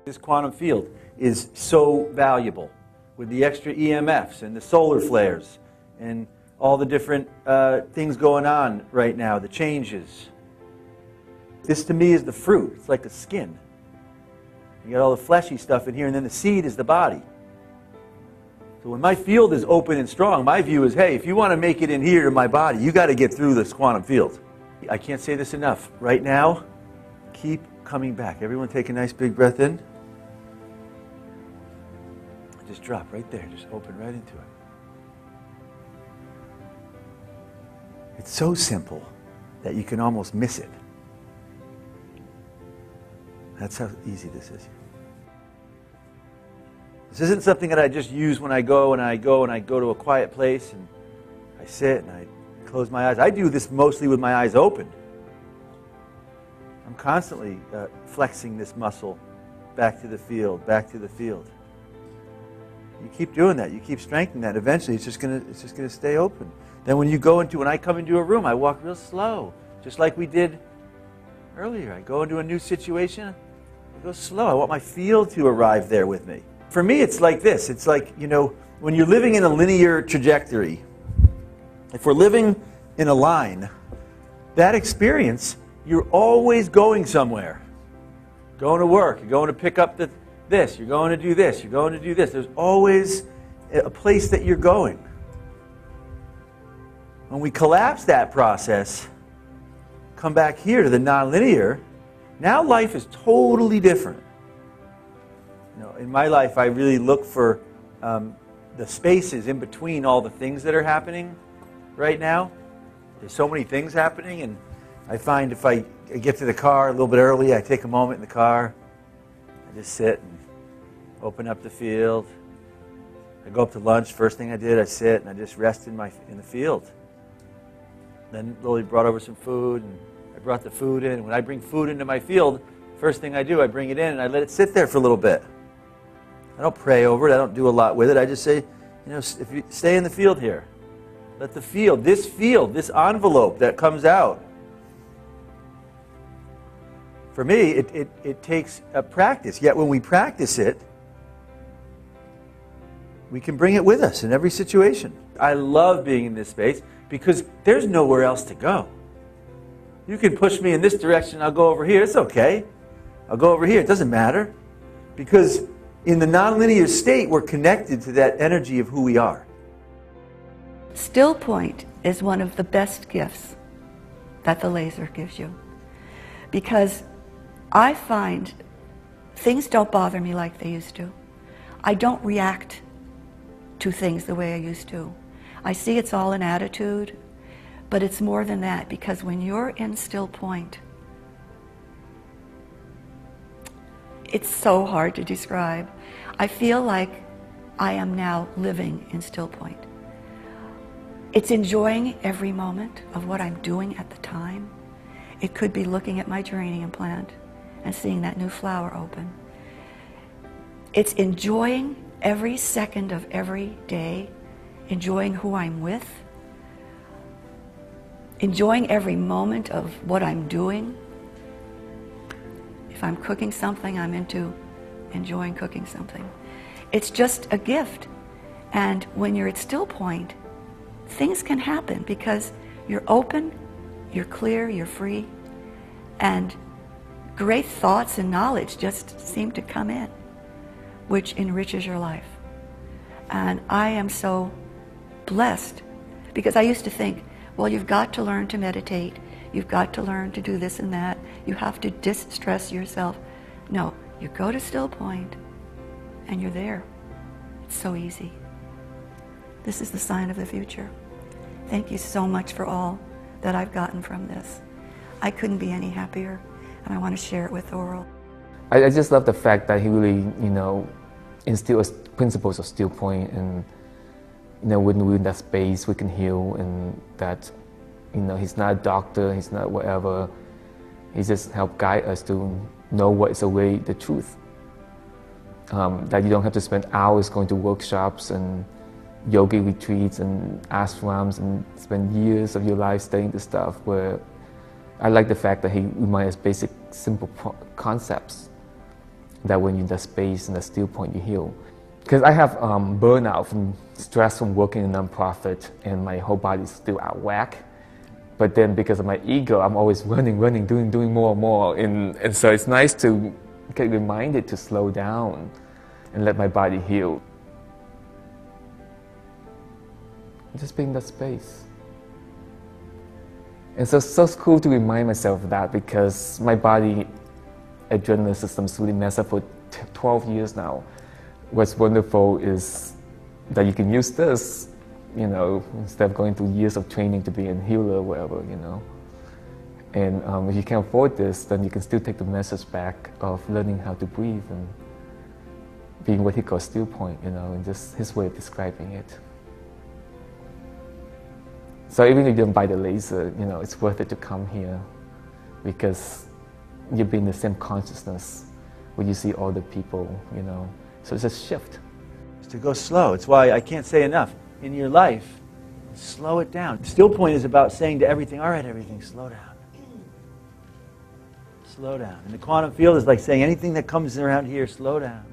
This quantum field is so valuable with the extra EMFs and the solar flares and all the different things going on right now, the changes. This to me is the fruit. It's like the skin. You got all the fleshy stuff in here, and then the seed is the body. So when my field is open and strong, my view is, hey, if you want to make it in here to my body, you got to get through this quantum field. I can't say this enough. Right now, keep coming back. Everyone take a nice big breath in. Just drop right there. Just open right into it. It's so simple that you can almost miss it. That's how easy this is. This isn't something that I just use when I go to a quiet place and I sit and I close my eyes. I do this mostly with my eyes open. I'm constantly flexing this muscle back to the field, back to the field. You keep doing that. You keep strengthening that. Eventually, it's just gonna stay open. Then when I come into a room, I walk real slow, just like we did earlier. I go into a new situation, I go slow. I want my field to arrive there with me. For me, it's like this. It's like, when you're living in a linear trajectory, if we're living in a line, that experience, you're always going somewhere. Going to work, you're going to pick up this, you're going to do this, you're going to do this. There's always a place that you're going. When we collapse that process, come back here to the nonlinear, now life is totally different. In my life, I really look for the spaces in between all the things that are happening right now. There's so many things happening, and I find if I get to the car a little bit early, I take a moment in the car, I just sit and open up the field. I go up to lunch, first thing I did, I sit and I just rest in the field. Then Lily brought over some food, and I brought the food in. When I bring food into my field, first thing I do, I bring it in and I let it sit there for a little bit. I don't pray over it, I don't do a lot with it. I just say, if you stay in the field here, let the field, this envelope that comes out, for me, it takes a practice. Yet when we practice it, we can bring it with us in every situation. I love being in this space because there's nowhere else to go. You can push me in this direction, I'll go over here. It's okay. I'll go over here. It doesn't matter. Because in the nonlinear state, we're connected to that energy of who we are. Still point is one of the best gifts that the laser gives you. Because I find things don't bother me like they used to. I don't react to things the way I used to. I see it's all an attitude, but it's more than that, because when you're in still point, it's so hard to describe. I feel like I am now living in still point. It's enjoying every moment of what I'm doing at the time. It could be looking at my geranium plant and seeing that new flower open. It's enjoying every second of every day, enjoying who I'm with, enjoying every moment of what I'm doing. If I'm cooking something, I'm into enjoying cooking something. It's just a gift. And when you're at still point, things can happen because you're open, you're clear, you're free, and great thoughts and knowledge just seem to come in, which enriches your life. And I am so blessed, because I used to think, well, you've got to learn to meditate, you've got to learn to do this and that, you have to distress yourself. No, you go to still point and you're there. It's so easy. This is the sign of the future. Thank you so much for all that I've gotten from this. I couldn't be any happier, and I want to share it with the world. I just love the fact that he really, instills principles of still point, and when we're in that space, we can heal, and that, he's not a doctor, he's not whatever. He just helped guide us to know what is the truth. That you don't have to spend hours going to workshops and yoga retreats and ashrams and spend years of your life studying this stuff, where I like the fact that he reminds us basic, simple concepts that when you're in that space, in that still point, you heal. Because I have burnout from stress from working in a nonprofit, and my whole body is still out of whack. But then because of my ego, I'm always running, doing more and more. And so it's nice to get reminded to slow down and let my body heal. Just being in that space. And so it's cool to remind myself of that, because my body adrenaline system's really messed up for 12 years now. What's wonderful is that you can use this, you know, instead of going through years of training to be a healer or whatever, you know. And if you can't afford this, then you can still take the message back of learning how to breathe and being what he calls still point, you know, and just his way of describing it. So even if you don't buy the laser, you know, it's worth it to come here, because you'll be in the same consciousness where you see all the people, you know. So it's a shift. It's to go slow. It's why I can't say enough. In your life, slow it down. Still point is about saying to everything, all right, everything, slow down. Slow down. And the quantum field is like saying anything that comes around here, slow down.